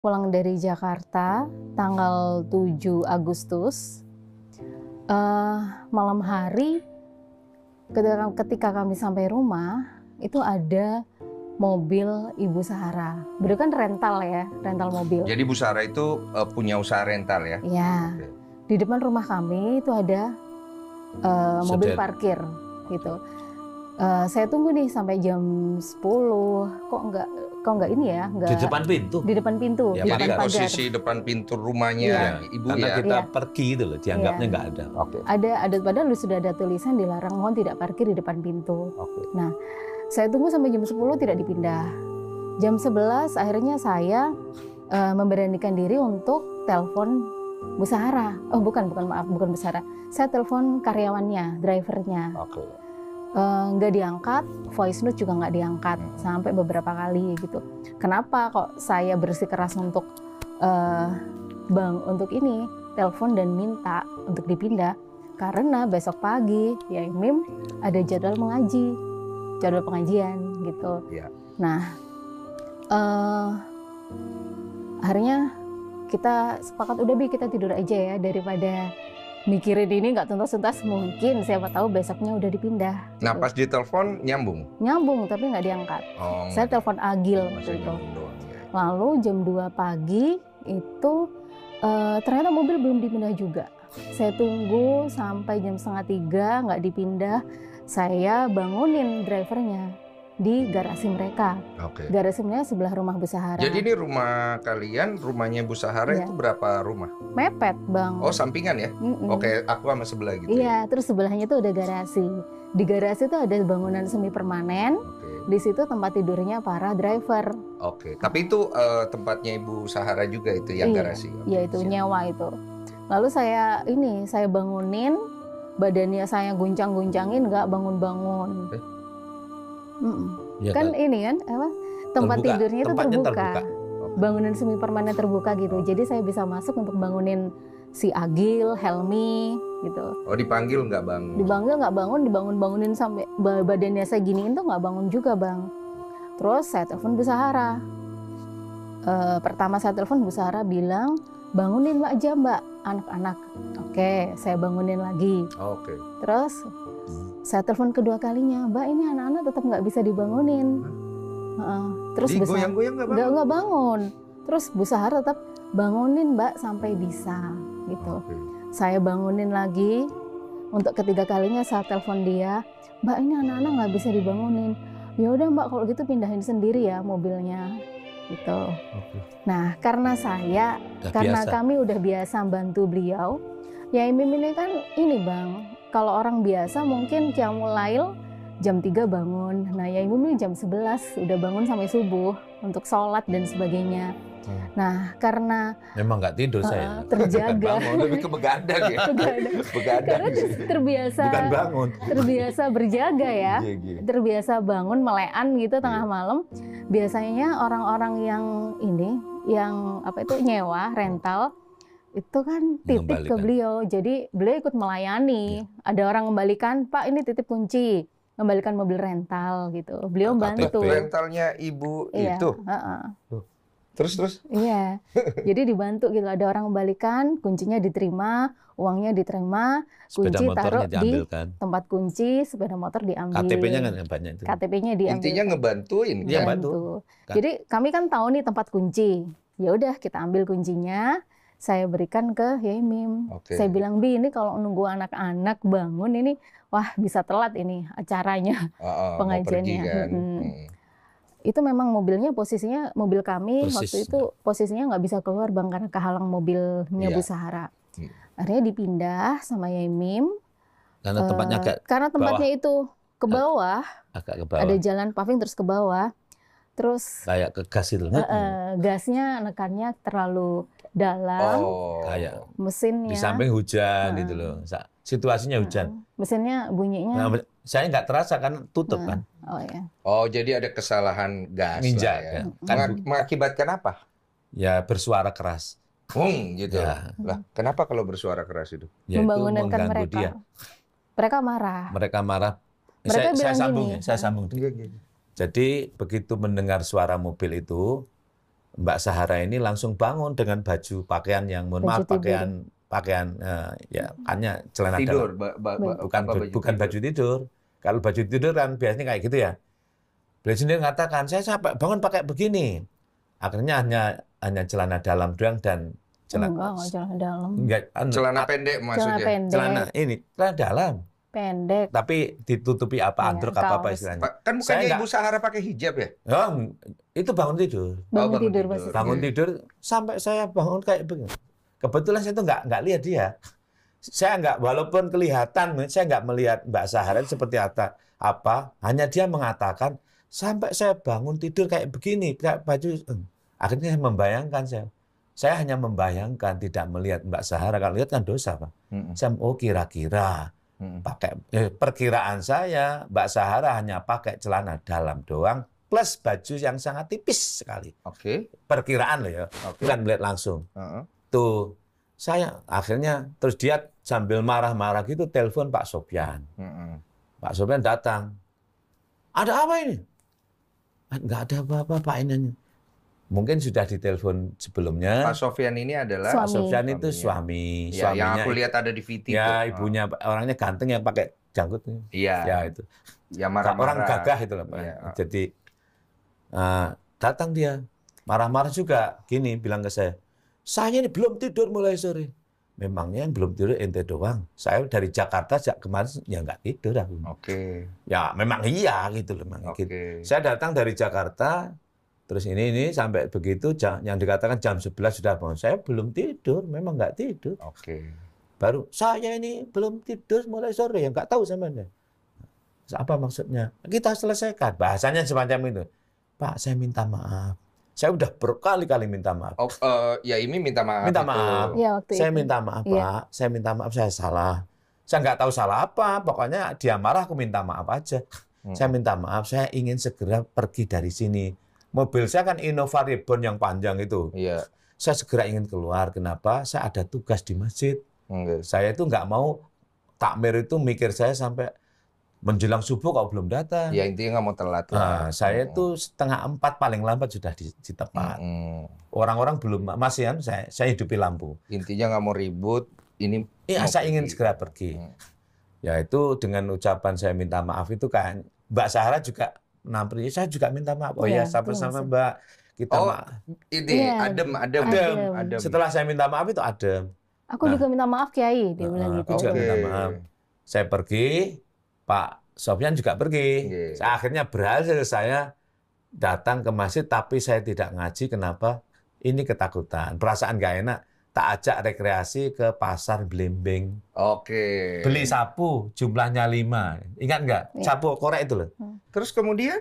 Pulang dari Jakarta tanggal 7 Agustus, malam hari ketika kami sampai rumah, itu ada mobil Ibu Sahara. Beliau kan rental ya, rental mobil. Jadi Bu Sarah itu punya usaha rental ya? Ya, Oke. di depan rumah kami itu ada mobil parkir gitu. Saya tunggu nih sampai jam 10, kok nggak ini ya, nggak Di depan pintu. di depan pintu, Ya, di Jadi depan pagar. posisi depan pintu rumahnya Iya. Ibu Karena ya? kita Iya. pergi gitu loh, dianggapnya Iya. nggak ada. Oke. Ada padahal sudah ada tulisan dilarang, mohon tidak parkir di depan pintu. Oke. Nah, saya tunggu sampai jam 10 tidak dipindah. Jam 11 akhirnya saya memberanikan diri untuk telepon Bu Sahara. Oh bukan Bu Sahara. Saya telepon karyawannya, drivernya. Oke. Nggak diangkat, voice note juga nggak diangkat sampai beberapa kali gitu. Kenapa kok saya bersikeras untuk untuk ini telepon dan minta untuk dipindah? Karena besok pagi ya Mim ada jadwal mengaji, jadwal pengajian gitu. Iya. Nah, akhirnya kita sepakat udah Bi kita tidur aja ya daripada mikirin ini nggak tuntas-tuntas, mungkin siapa tahu besoknya udah dipindah. Nah gitu. pas ditelepon nyambung? Nyambung tapi nggak diangkat. Oh, Saya telepon Agil waktu masih itu. nyambung doang ya. Lalu jam 2 pagi itu ternyata mobil belum dipindah juga. Saya tunggu sampai jam 2:30 nggak dipindah. Saya bangunin drivernya di garasi mereka. Oke. Garasi mereka sebelah rumah Bu Sahara. Jadi ini rumah kalian, rumahnya Bu Sahara Iya. itu berapa rumah? Mepet Bang. Oh sampingan ya? Mm-mm. Oke, aku sama sebelah gitu. Iya, terus sebelahnya tuh ada garasi. Di garasi tuh ada bangunan semi permanen. Oke. Di situ tempat tidurnya para driver. Oke. Tapi itu tempatnya Ibu Sahara juga itu yang Iya, garasi. Oke, Ya itu siap. nyewa itu. Lalu saya bangunin, badannya saya guncang-guncangin, nggak bangun-bangun. Mm-mm. Ya, Kan ini kan apa? Tempat Terbuka, tidurnya itu tempatnya terbuka. terbuka. Bangunan semi permanen terbuka gitu. Jadi saya bisa masuk untuk bangunin si Agil, Helmi gitu. Oh dipanggil nggak bangun? Dibangun nggak bangun, dibangun-bangunin sampai badannya saya giniin tuh nggak bangun juga Bang. Terus saya telepon Bu Sahara. Pertama saya telepon Bu Sahara bilang bangunin Mbak aja Mbak anak-anak. Oke, saya bangunin lagi. Oke. Terus saya telepon kedua kalinya, Mbak ini anak-anak tetap nggak bisa dibangunin. Terus Bu Sahara Digoyang-goyang nggak bangun? nggak bangun. Terus Bu Sahara tetap bangunin Mbak sampai bisa gitu. Oke. Saya bangunin lagi. Untuk ketiga kalinya saya telepon dia, Mbak ini anak-anak nggak bisa dibangunin. Ya udah Mbak kalau gitu pindahin sendiri ya mobilnya gitu. Oke. Nah karena karena biasa. kami udah biasa bantu beliau, ya Mim ini kan ini Bang, kalau orang biasa mungkin Qiyamul Lail jam 3 bangun. Nah ya Mim ini jam 11 udah bangun sampai subuh untuk sholat dan sebagainya. Nah karena Memang nggak tidur saya. terjaga. Bangun. Lebih ke begadang ya? Begadang. Begadang. Karena terbiasa Bukan bangun. terbiasa berjaga ya, Iya, iya. terbiasa bangun melean gitu tengah malam. Biasanya orang-orang yang yang apa itu nyewa rental itu kan titip ke Mengembalikan. beliau, jadi beliau ikut melayani. Ada orang kembalikan, Pak ini titip kunci, kembalikan mobil rental gitu. Beliau bantu. Rentalnya Ibu Iya, itu? heeh. Terus? Iya, jadi dibantu gitu. Ada orang kembalikan, kuncinya diterima, uangnya diterima, Sepeda kunci motornya taruh di diambilkan. tempat kunci, sepeda motor diambil. KTP-nya kan banyak itu. KTP-nya diambil. Intinya ngebantuin Iya, kan? bantu. Kan. Jadi kami kan tahu nih tempat kunci. Ya udah kita ambil kuncinya, saya berikan ke Yemim. Oke. Saya bilang Bi ini kalau nunggu anak-anak bangun ini, wah bisa telat ini acaranya. Mau Pengajiannya. pergi kan? Itu memang mobilnya posisinya mobil kami Persis. waktu itu posisinya nggak bisa keluar Bang karena kehalang mobilnya Iya. Bu Sahara. Hmm. Akhirnya dipindah sama Yemim. Karena tempatnya agak Karena tempatnya itu ke bawah, agak ke bawah. ada jalan paving terus ke bawah. Terus Kayak ke gas itu. gasnya nekannya terlalu dalam, Oh. Kayak mesinnya di samping hujan gitu loh. Situasinya hujan. mesinnya bunyinya. Nah, saya nggak terasa kan tutup kan. Oh ya. Oh, jadi ada kesalahan gas Nginjak, lah ya. ya. Kan Mengakibatkan apa? Ya bersuara keras. Gitu. Ya. Lah, kenapa kalau bersuara keras itu? Yaitu Membangunkan mengganggu mereka. dia. Mereka marah. Mereka marah. Mereka Saya bilang sambung gini, ya, saya sambung. Jadi begitu mendengar suara mobil itu, Mbak Sahara ini langsung bangun dengan baju pakaian yang mohon Baju maaf tidur. pakaian ya hanya celana Tidur, dalam. Bukan apa bukan baju tidur. Kalau baju tidur kan biasanya kayak gitu ya. Beliau sendiri mengatakan saya sampai bangun pakai begini. Akhirnya hanya celana dalam doang dan Enggak celana dalam. Celana pendek Celana maksudnya. pendek. Celana dalam. Pendek. Tapi ditutupi apa Iya, androk apa kaos. istilahnya. Kan Saya bukannya Ibu Sahara pakai hijab ya? Oh, itu bangun tidur. Bangun bangun tidur tidur. maksudnya. Bangun Oke. tidur sampai saya bangun kayak begini. Kebetulan saya tuh nggak lihat dia. Saya nggak, walaupun kelihatan, saya nggak melihat Mbak Sahara seperti apa. Hanya dia mengatakan sampai saya bangun tidur kayak begini, kayak baju. Akhirnya saya membayangkan saya hanya membayangkan, tidak melihat Mbak Sahara. Kalau lihat kan dosa, Pak. Saya kira-kira. Perkiraan saya, Mbak Sahara hanya pakai celana dalam doang, plus baju yang sangat tipis sekali. Oke. Perkiraan loh ya, bukan melihat langsung. Tuh, saya akhirnya terus dia sambil marah-marah gitu telepon Pak Sopyan. Pak Sopyan datang. Ada apa ini? Nggak ada apa-apa Pak ini. Mungkin sudah ditelepon sebelumnya. Pak Sofyan ini adalah Pak Sopyan itu suami, ya, yang suaminya. aku lihat ada di VT Ya, tuh. ibunya orangnya ganteng yang pakai janggut. Iya. Ya itu. Ya marah-marah. Orang gagah itu lah Pak. Iya. Jadi datang dia marah-marah juga gini bilang ke saya ini belum tidur mulai sore. Memangnya yang belum tidur ente doang. Saya dari Jakarta sejak kemarin ya nggak tidur aku. Oke. Ya memang iya gitu loh. Memang Oke. gitu. Saya datang dari Jakarta terus ini sampai begitu yang dikatakan jam 11 sudah bangun. Saya belum tidur, memang nggak tidur. Oke. Baru saya ini belum tidur mulai sore, yang nggak tahu sampean. Apa maksudnya? Kita selesaikan. Bahasanya semacam itu. Pak, saya minta maaf. Saya udah berkali-kali minta maaf. Oh, ya ini minta maaf. Minta itu. maaf. Iya, waktu Saya itu. minta maaf, Iya. Pak. Saya minta maaf, saya salah. Saya nggak tahu salah apa. Pokoknya dia marah, aku minta maaf aja. Saya minta maaf, saya ingin segera pergi dari sini. Mobil saya kan Innova Reborn yang panjang itu. Iya. Saya segera ingin keluar. Kenapa? Saya ada tugas di masjid. Saya itu nggak mau takmir itu mikir saya sampai menjelang subuh kalau belum datang. Ya intinya nggak mau telat lah. Nah, saya itu 3:30 paling lambat sudah di tempat. Orang-orang belum masih saya hidupi lampu. Intinya nggak mau ribut. Ini. Iya, mau saya ingin pergi. segera pergi. Ya itu dengan ucapan saya minta maaf itu kan Mbak Sahara juga nampri, saya juga minta maaf. Oh ya, Iya, sama-sama terima Mbak. Kita Oh, maaf. Ini Iya. adem. Adem. Setelah saya minta maaf itu adem. Aku juga minta maaf Kiai, dia bilang gitu. Aku juga Oke. minta maaf. Saya pergi, Pak Sofyan juga pergi. Oke. Akhirnya berhasil saya datang ke masjid, tapi saya tidak ngaji. Kenapa? Ini ketakutan. Perasaan nggak enak. Tak ajak rekreasi ke pasar Blimbing. Oke. Beli sapu, jumlahnya 5. Ingat nggak? Iya. Sapu korek itu loh. Terus kemudian?